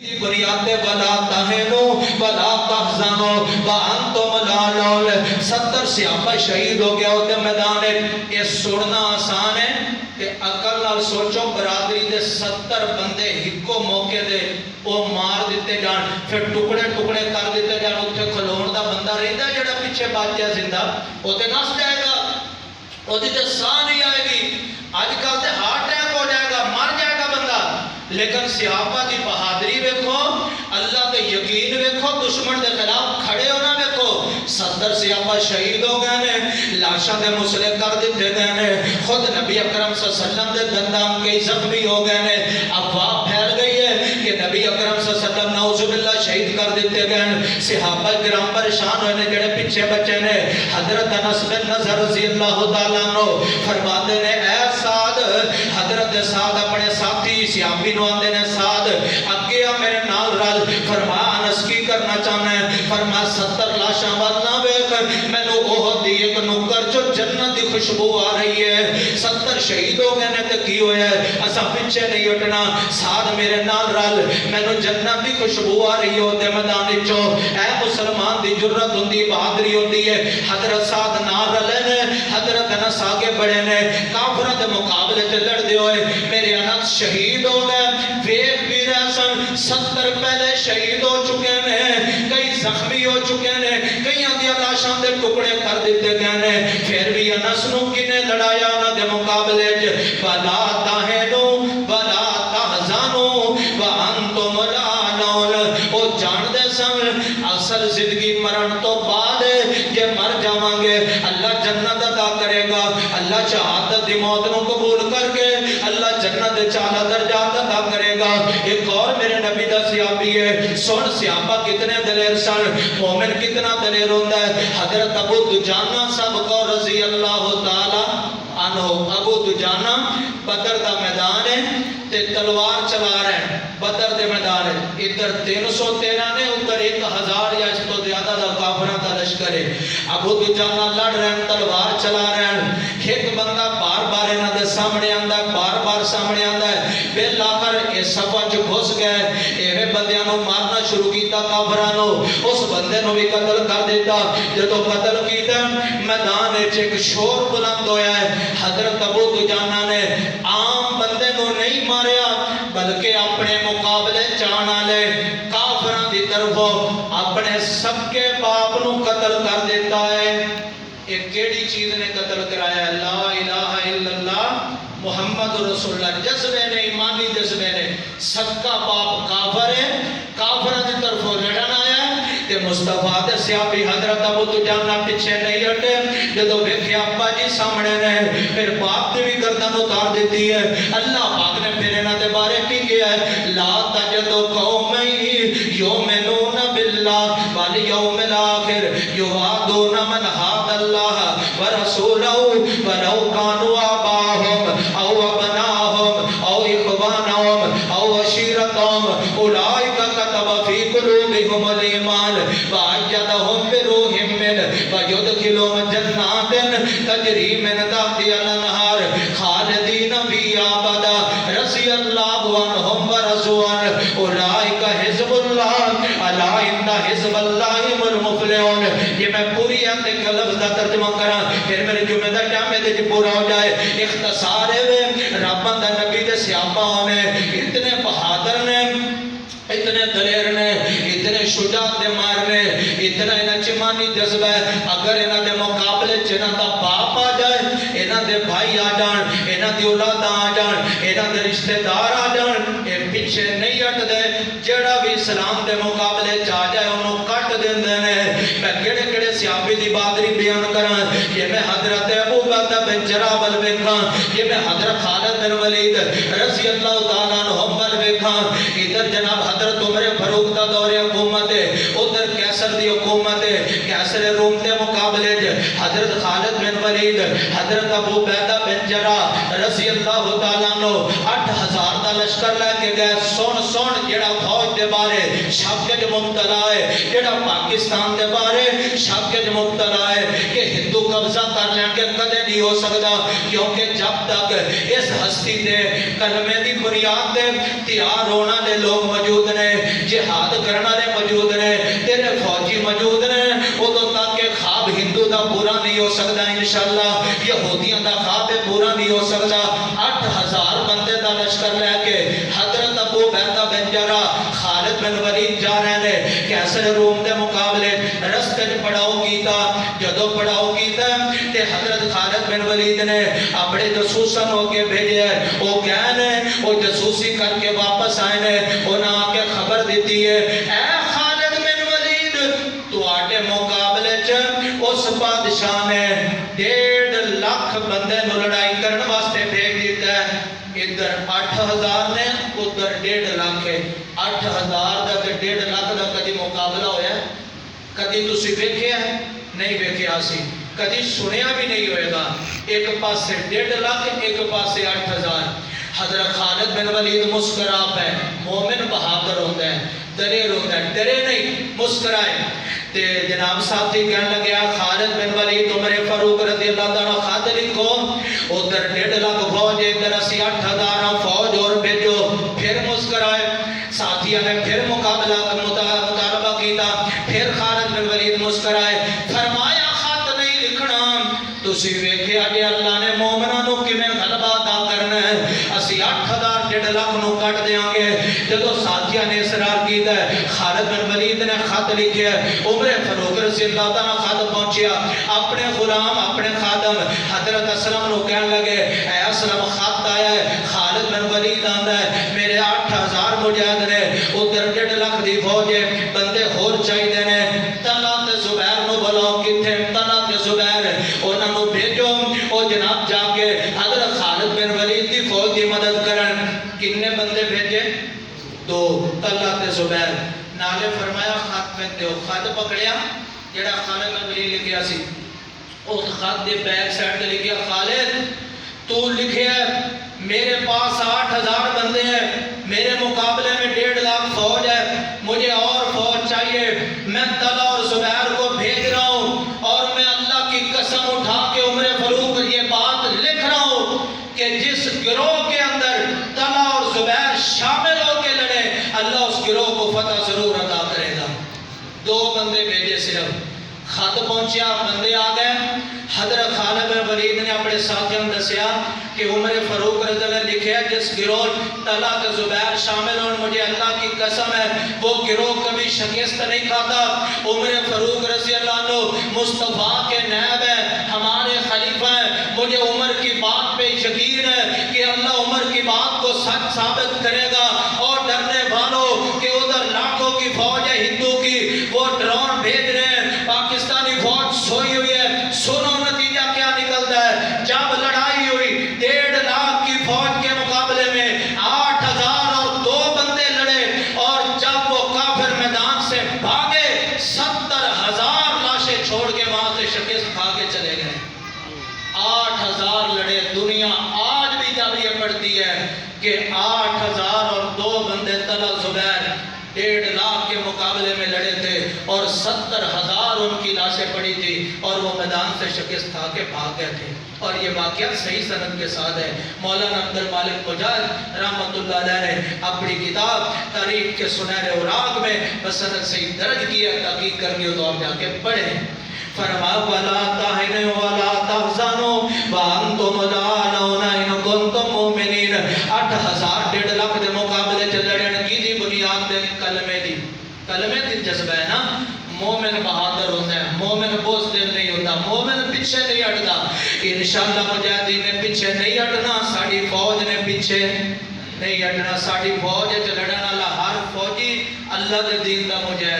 بنیاد ولا تہنوا ولا تحزنوا وانتم الاعلون 70 صحابہ شہید ہو گیا ہوتے میدان یہ سننا آسان ہے کہ عقل نال سوچو برادری دے 70 بندے ہکو موقع دے وہ مار دیتے جان پھر ٹکڑے ٹکڑے کر دیتے جان اتنے کھلون دا بندہ رہتا جڑا پیچھے بچ جائے زندہ وہ تے نس جائے گا وہ تے ساہ نہیں آئے گی آج کل تے ہارٹ اٹیک ہو جائے گا مر جائے گا بندہ لیکن صحابہ دی بہادری ویکھو اللہ تے یقین ویکھو دشمن دے خلاف کھڑے ہونا ویکھو 70 صحابہ شہید ہو گئے نے لاشاں دے مسلے کر دیتے گئے نے خود نبی اکرم صلی اللہ علیہ وسلم دے دندان کئی زخمی ہو گئے نے افواہ پھیل گئی ہے کہ نبی اکرم صلی اللہ علیہ وسلم نعوذ باللہ شہید کر دیتے گئے صحابہ کرام پریشان ہوئے نے جڑے پیچھے بچے نے حضرت انس بن نضر رضی اللہ تعالیٰ عنہ فرماتے نے اے سعد حضرت سعد اپنے ساتھی صحابی نو آندے نے سعد اگے آ میرے نال رل فرما انس کی کرنا چاہنا ہے فرما 70 لاشاں بدنا ویکھ مینوں احد دی ایک نکر جو جنت دی خوشبو آ رہی ہے 70 شہید ہو گئے نے تے کی ہویا ہے اساں پیچھے نہیں ہٹنا سعد میرے نال رل مینوں جنت دی خوشبو آ رہی ہو تے میدان وچوں اے مسلمان دی جرت ہوندی بہادری ہوندی ہے حضرت سعد نال رلے نے حضرت انس آگے بڑھے نے کافراں دے مقابلے تے لڑدے ہوئے میرے انس شہید ہو گئے ویکھ بھی رہے سن 70 پہلے شہید ہو چکے نے کئی زخمی ہو چکے نے کئیاں دی لاشاں دے ٹکڑے کر دیتے گئے نے پھر بھی انس نو کنے لڑایا انہاں دے مقابلے وچ ولا تہنوا ولا تحزنوا وانتم الاعلون او جان دے سن اصل زندگی مرن تو بعد جے مر جاواں گے اللہ جنت عطا کرے گا اللہ شہادت دی موت نو قبول کر کے اللہ جنت دے چالا درجات عطا کرے گا ایک اور میرے نبی دا صحابی ہے سن صحابہ کتنے دلیر سن مومن کتنا دلیر ہوتا ہے حضرت ابو دجانہ صاحب کو رضی اللہ تعالی عنہ ابو دجانہ بدر دا میدان ہے تے تلوار چلا رہے ہیں بدر دے میدان ہے ادھر 313 نے ادھر 1000 یا اس تو زیادہ دا کافراں دا لشکر ہے ابو دجانہ لڑ رہے ہیں تلوار چلا رہے ہیں ایک بندہ بار بار انہاں دے سامنے آندا ہے بار بار سامنے آندا ہے بالآخر اس صفا چ گھس گئے ایویں بندیاں نو مارنا شروع کیتا کافراں نو اس بندے نو بھی قتل کر دیتا جدوں قتل کیتا میدان وچ ایک شور بلند ہویا ہے حضرت ابو دجانہ نے عام بندے نو نہیں ماریا بلکہ اپنے مقابلے چان والے کافراں دی طرفوں اپنے سب کے باپ نو قتل کر دیتا ہے ایک کیڑی چیز نے قتل کرایا لا الہ الا اللہ محمد رسول اللہ جذبے نے ایمانی جذبے نے سب کا باپ کافر ہے کافروں کی طرفوں لڑن آیا ہے تے مصطفیٰ دے صحابی حضرت ابو دجانہ پیچھے نہیں ہٹے جدوں ویکھیا ابا جی سامنے نے پھر باپ دی بھی گردن اتار دیتی ہے اللہ پاک نے پھر انہاں دے بارے کی کیا ہے لا تجد قوما یؤمنون باللہ والیوم الاخر یوادون من حاد اللہ ورسولہ ولو کانوا آباءہم او ابناءہم او اخوانہم او عشیرتہم اولئک کتب فی قلوبہم الایمان وأیدہم بروح منہ ویدخلہم جنات تجری من تحتہا الانہار خالدین فیہا ابدا رضی اللہ عنہم ورضوا عنہ اولئک حزب اللہ الا ان حزب اللہ هم المفلحون یہ میں پوری ایک لفظ کا ترجمہ کرا پھر میرے جمعے دا ٹائم ہے تے پورا ہو جائے اختصار ہے رب دا نبی دے صحابہ نے اتنے بہادر نے اتنے دلیر نے اتنے شجاع دے مار نے اتنا انہاں چمانی جذبہ ہے اگر انہاں دے مقابلے چنہاں دا باپ آ جائے انہاں دے بھائی آ جان انہاں دی اولاد آ جان انہاں دے رشتہ دار آ جان اے پیچھے نہیں ہٹ دے جڑا بھی اسلام دے مقابلے چ آ جائے انہوں کٹ دیندے نے میں کیڑے کیڑے صحابی دی بہادری بیان کراں یہ میں حضرت ابو بکر بن جراح ول ویکھاں یہ میں حضرت خالد بن ولید رضی اللہ تعالی عنہ ول ویکھاں ادھر جناب حضرت عمر فاروق دا دور حکومت ہے ادھر کیسر دی حکومت ہے کیسر روم دے مقابلے حضرت خالد بن ولید حضرت ابو عبیدہ بن جراح رضی اللہ تعالی عنہ 8000 دا لشکر لے کے گئے سن جڑا فوج دے بارے شک وچ مبتلا ہے جڑا پاکستان دے بارے شک وچ مبتلا ہے کہ ہندو قبضہ کر لیں گے کدے نہیں ہو سکتا، کیونکہ جب تک اس ہستی دے کلمے دی بنیاد دے تیار ہونا دے لوگ موجود نے، جہاد کرنا دے موجود نے، تیرے فوجی موجود نے، ادو تک کہ خواب ہندو دا پورا نہیں ہو سکتا انشاءاللہ، یہودیاں دا خواب پورا نہیں ہو سکتا۔ 8000 بندے دا لشکر لے کے حضرت ابو عبیدہ بن جراح خالد بن ولید جا رہے ہیں کیسر روم دے مقابلے، رستے پڑاؤ کیتا، جدو پڑاؤ کیتا تے حضرت خالد بن ولید نے اپنے جاسوسن ہو کے بھیجے، وہ کہنے وہ جاسوسی کر کے واپس آئے نے، انہاں آ کے خبر دیتی ہے اے خالد بن ولید تو آٹے مقابلے چ اس بادشاہ نے 1.5 لاکھ بندے نو لڑائی کرنے واسطے بھیج دیتا ہے، ادھر 8000 نے ادھر 1.5 لاکھ ہے، 8000 دا تے 1.5 لاکھ دا کدی مقابلہ ہویا ہے؟ کدی تسی ویکھیا ہے؟ نہیں ویکھیا سی، کدی سنیا بھی نہیں ہوئے گا۔ ایک پاسے 1.5 لاکھ ایک پاسے 8000۔ حضرت خالد بن ولید مسکرا پہ، مومن بہادر ہوتا ہے، دلیر ہوتا ہے، ڈرے نہیں، مسکرائے تے جناب ساتھی کہنے لگیا خالد بن ولید عمر فاروق رضی اللہ تعالیٰ خط لکھو، ادھر 1.5 لاکھ فوج ادھر اسی 8000 فوج اور بھیجو۔ پھر مسکرائے، ساتھیہ نے پھر مطالبہ کیتا، پھر خالد بن ولید مسکرائے، فرمایا خط نہیں لکھنا، تسی ویکھیا کہ اللہ نے مومناں نو کیویں غلبہ عطا کرنا ہے، اسی 8000 1.5 لاکھ نو کٹ دیاں گے۔ جدو ساتھیہ نے اصرار کیتا ہے، خالد بن ولید نے خط لکھیا ہے، عمر فاروق رضی اللہ تعالیٰ خط پہنچیا، اپنے غلام اپنے خادم حضرت اسلم نو کہنے لگے اے اسلم خط آیا ہے، خالد بن ولید آندا ہے میرے 8000 مجاہد نے، ادھر 1.5 لاکھ دی فوج ہے، بندے ہور چاہیے نے، طلحہ تے زبیر نو بلاؤ، کتھے طلحہ تے زبیر، انہاں نو بھیجو، او جناب جا کے حضرت خالد بن ولید دی فوج دی مدد کرن۔ کتنے بندے بھیجے؟ 2، طلحہ تے زبیر۔ نالے فرمایا خط میں دیو، خط پکڑیا جڑا خالد بن ولید لکھیا سی، اس خط دے بیک سائڈ تے لکھیا خالد تو لکھیا ہے میرے پاس 8000 بندے ہیں، میرے مقابلے میں 1.5 لاکھ فوج ہے، مجھے اور فوج چاہیے، میں طلحہ اور زبیر کو بھیج رہا ہوں، اور میں اللہ کی قسم اٹھا کے عمر فاروق یہ بات لکھ رہا ہوں کہ جس گروہ کے اندر طلحہ اور زبیر شامل ہو کے لڑے اللہ اس گروہ کو فتح ضرور عطا کرے گا۔ 2 بندے بھیجے صرف، خط پہنچیا، بندے آ گئے، حضرت خالد بن ولید نے اپنے ساتھیوں نے دسیا کہ عمر فاروق رضی اللہ نے لکھے جس گروہ طلحہ کے زبیر شامل ہوں، مجھے اللہ کی قسم ہے وہ گروہ کبھی شکست نہیں کھاتا۔ عمر فاروق رضی اللہ عنہ مصطفیٰ کے نائب ہیں، ہمارے خلیفہ ہیں، مجھے عمر کی بات پہ یقین ہے کہ اللہ عمر کی بات کو سچ ثابت کرے گا، اور ڈرنے والوں کہ ادھر لاکھوں کی فوج ہے ہندو کی، وہ ڈرون بھیج رہے ہیں، پاکستانی فوج سوئی ہوئی ہے، سنو نتیجہ کیا نکلتا ہے۔ جب لڑائی ہوئی 1.5 لاکھ کی فوج کے مقابلے میں 8000 اور 2 بندے لڑے، اور جب وہ کافر میدان سے بھاگے 70000 لاشیں چھوڑ کے وہاں سے شکست کھا کے چلے گئے۔ 8000 لڑے، دنیا آج بھی جب یہ پڑھتی ہے کہ 8000 اور 2 بندے طلحہ زبیر 1.5 لاکھ کے مقابلے میں لڑے تھے، اور 70000 ان کی لاشیں پڑی تھی، اور وہ میدان سے شکست کھا کے بھاگ گئے تھے۔ اور یہ واقعہ صحیح سند کے ساتھ ہے۔ مولانا عبد المالک مجاہد رحمۃ اللہ علیہ نے اپنی کتاب تاریخ کے سنہرے اوراق میں بسند صحیح درج کیا، تحقیق کرنی ہو تو آپ جا کے پڑھیں۔ فرمایا وَلَا تَهِنُوا وَلَا تَحْزَنُوا وَأَنْتُمُ الْأَعْلَوْنَ إِن كُنتُم مُؤْمِنِينَ۔ 8000 1.5 لاکھ دے مقابلے چ لڑن کی دی بنیاد دے کلمے دی جذبہ ہے نا۔ مومن بہادر ہوتا ہے، مومن بزدل نہیں ہوتا، مومن پیچھے نہیں ہٹتا۔ انشاءاللہ مجاہدین نے پیچھے نہیں ہٹنا، ساڑی فوج نے پیچھے نہیں ہٹنا۔ ساڑی فوج ہے لڑن والا ہر فوجی اللہ دے دین دا مجاہد